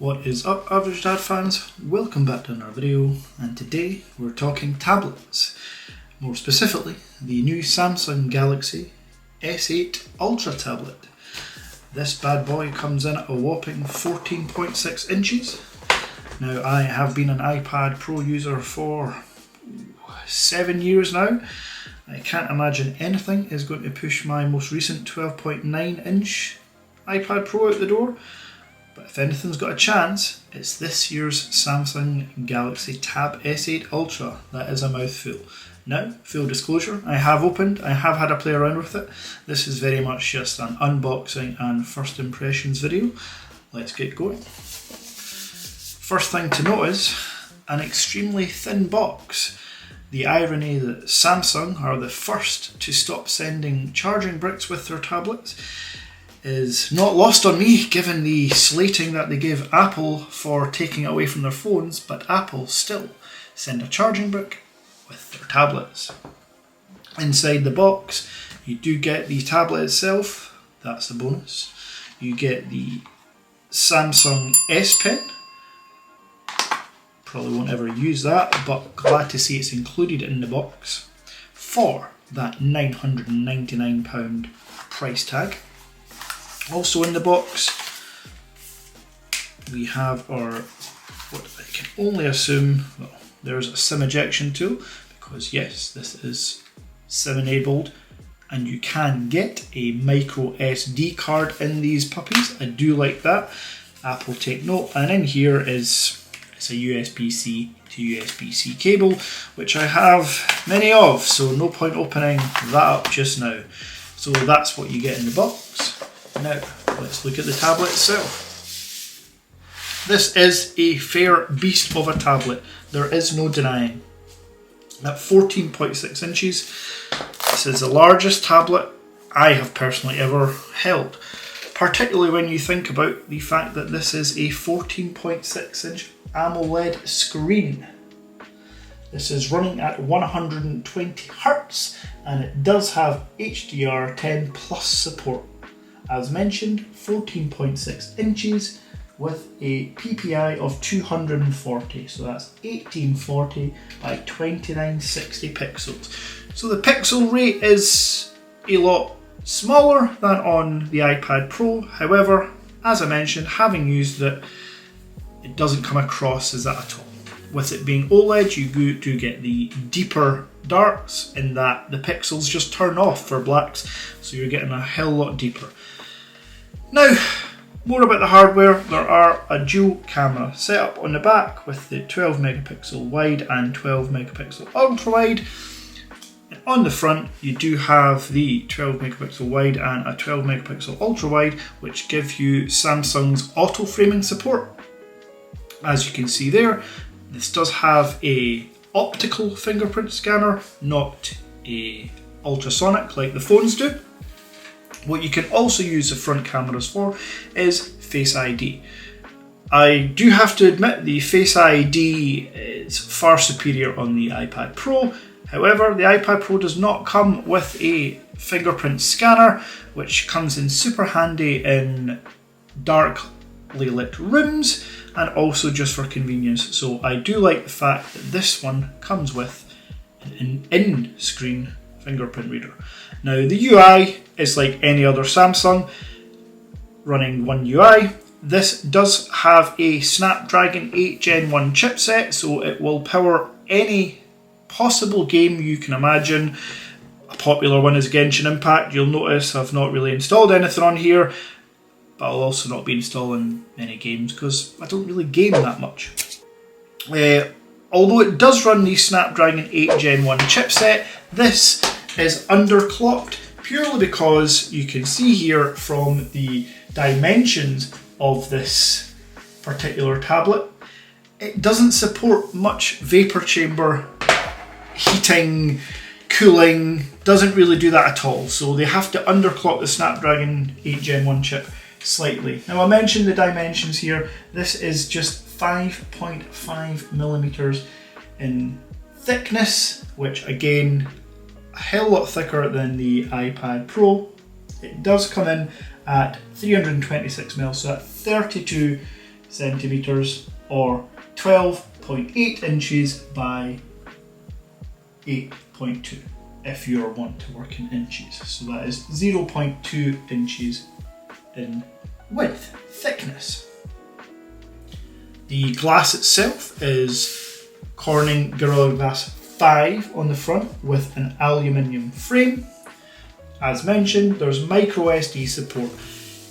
What is up, Average Dad fans? Welcome back to another video, and today we're talking tablets. More specifically, the new Samsung Galaxy S8 Ultra tablet. This bad boy comes in at a whopping 14.6 inches. Now, I have been an iPad Pro user for 7 years now. I can't imagine anything is going to push my most recent 12.9 inch iPad Pro out the door. But if anything's got a chance, it's this year's Samsung Galaxy Tab S8 Ultra. That is a mouthful. Now, full disclosure, I have opened, I have had a play around with it. This is very much just an unboxing and first impressions video. Let's get going. First thing to notice, an extremely thin box. The irony that Samsung are the first to stop sending charging bricks with their tablets is not lost on me, given the slating that they gave Apple for taking it away from their phones, but Apple still send a charging brick with their tablets. Inside the box, you do get the tablet itself, that's a bonus. You get the Samsung S Pen. Probably won't ever use that, but glad to see it's included in the box for that £999 price tag. Also in the box, we have our, what I can only assume, well, there's a SIM ejection tool, because yes, this is SIM enabled, and you can get a micro SD card in these puppies. I do like that. Apple take note. And in here is, it's a USB-C to USB-C cable, which I have many of, so no point opening that up just now. So that's what you get in the box. Now, let's look at the tablet itself. This is a fair beast of a tablet. There is no denying. At 14.6 inches, this is the largest tablet I have personally ever held. Particularly when you think about the fact that this is a 14.6 inch AMOLED screen. This is running at 120 Hz and it does have HDR10 plus support. As mentioned, 14.6 inches with a PPI of 240, so that's 1840 by 2960 pixels. So the pixel rate is a lot smaller than on the iPad Pro. However, as I mentioned, having used it, it doesn't come across as that at all. With it being OLED, you do get the deeper darks in that the pixels just turn off for blacks, so you're getting a hell lot deeper. Now, more about the hardware. There are a dual camera setup on the back with the 12 megapixel wide and 12 megapixel ultra wide. And on the front, you do have the 12 megapixel wide and a 12 megapixel ultra wide, which give you Samsung's auto framing support. As you can see there, this does have a optical fingerprint scanner, not a ultrasonic like the phones do. What you can also use the front cameras for is Face ID. I do have to admit the Face ID is far superior on the iPad Pro. However, the iPad Pro does not come with a fingerprint scanner, which comes in super handy in darkly lit rooms and also just for convenience. So I do like the fact that this one comes with an in-screen fingerprint reader. Now, the UI is like any other Samsung running One UI. This does have a Snapdragon 8 Gen 1 chipset, so it will power any possible game you can imagine. A popular one is Genshin Impact. You'll notice I've not really installed anything on here, but I'll also not be installing many games because I don't really game that much. Although it does run the Snapdragon 8 Gen 1 chipset, this is underclocked purely because you can see here from the dimensions of this particular tablet, it doesn't support much vapor chamber heating, cooling, doesn't really do that at all. So they have to underclock the Snapdragon 8 Gen 1 chip slightly. Now, I mentioned the dimensions here. This is just 5.5 millimeters in thickness, which again, a hell lot thicker than the iPad Pro. It does come in at 326mm, so at 32 centimeters or 12.8 inches by 8.2 if you're wanting to work in inches. So that is 0.2 inches in width, thickness. The glass itself is Corning Gorilla Glass 5 on the front with an aluminium frame. As mentioned, there's micro SD support.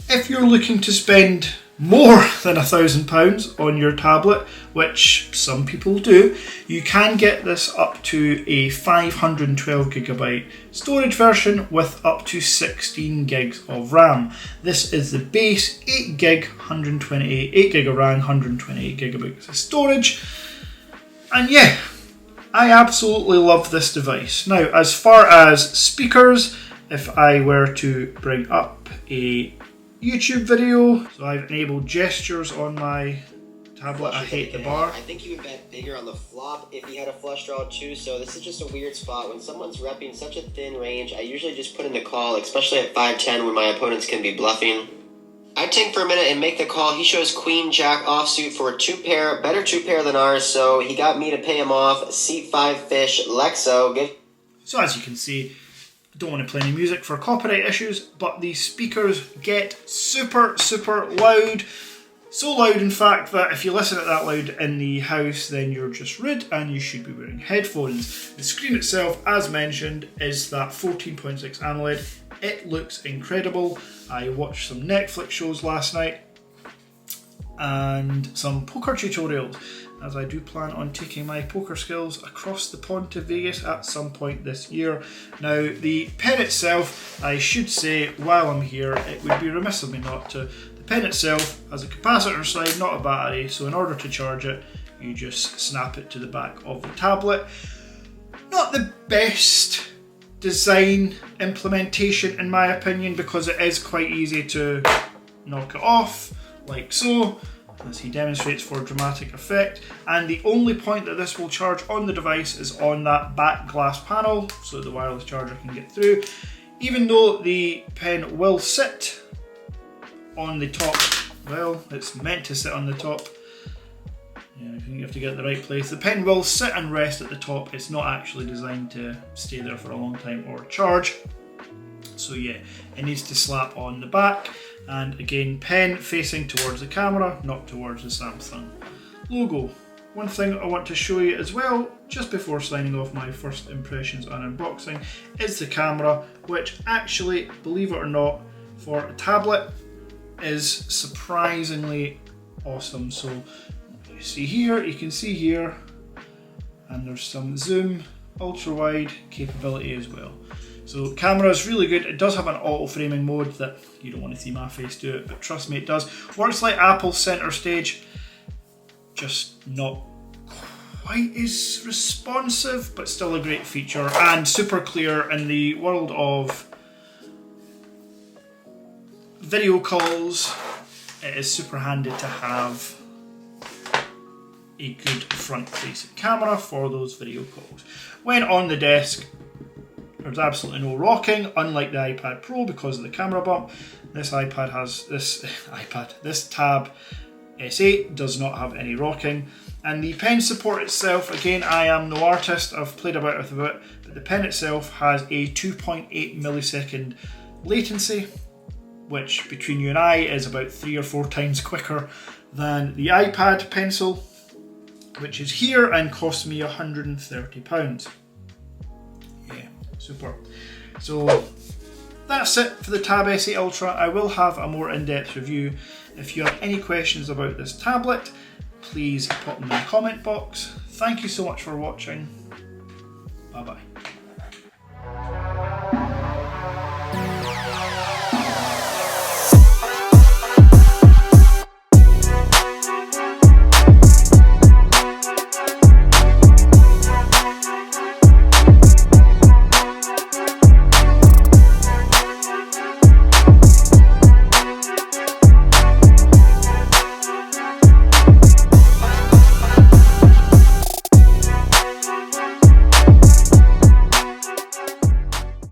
If you're looking to spend more than £1,000 on your tablet, which some people do, you can get this up to a 512GB storage version with up to 16 gigs of RAM. This is the base 8GB, 8GB of RAM, 128GB of storage. And yeah, I absolutely love this device. Now, as far as speakers, if I were to bring up a YouTube video, so I've enabled gestures on my tablet. I hate the bar. I think you would bet bigger on the flop if you had a flush draw too, so this is just a weird spot. When someone's repping such a thin range, I usually just put in the call, especially at 5'10" when my opponents can be bluffing. I tank for a minute and make the call. He shows queen jack offsuit for a 2-pair, better 2-pair than ours, so he got me to pay him off. C5 fish, Lexo. So as you can see, I don't want to play any music for copyright issues, but the speakers get super loud. So loud, in fact, that if you listen at that loud in the house, then you're just rude and you should be wearing headphones. The screen itself, as mentioned, is that 14.6 AMOLED. It looks incredible. I watched some Netflix shows last night and some poker tutorials, as I do plan on taking my poker skills across the pond to Vegas at some point this year. Now, the pen itself, I should say while I'm here, it would be remiss of me not to. The pen itself has a capacitor inside, not a battery, so in order to charge it, you just snap it to the back of the tablet. Not the best design implementation in my opinion, because it is quite easy to knock it off, like so, as he demonstrates for dramatic effect. And the only point that this will charge on the device is on that back glass panel, so the wireless charger can get through. Even though the pen will sit on the top, well, it's meant to sit on the top. Yeah, I think you have to get it the right place. The pen will sit and rest at the top. It's not actually designed to stay there for a long time or charge. So yeah, it needs to slap on the back. And again, pen facing towards the camera, not towards the Samsung logo. One thing I want to show you as well, just before signing off my first impressions on unboxing, is the camera, which actually, believe it or not, for a tablet is surprisingly awesome. So you see here, you can see here, and there's some zoom, ultra wide capability as well. So the camera is really good. It does have an auto framing mode that you don't want to see my face do it, but trust me, it does. Works like Apple's center stage, just not quite as responsive, but still a great feature and super clear in the world of video calls. It is super handy to have a good front facing camera for those video calls. When on the desk, there's absolutely no rocking, unlike the iPad Pro because of the camera bump. This Tab S8 does not have any rocking. And the pen support itself, again, I am no artist, I've played about with it, but the pen itself has a 2.8 millisecond latency, which between you and I is about 3 or 4 times quicker than the iPad pencil, which is here and cost me £130. Yeah, super. So that's it for the Tab S8 Ultra. I will have a more in-depth review. If you have any questions about this tablet, please put them in the comment box. Thank you so much for watching. Bye bye.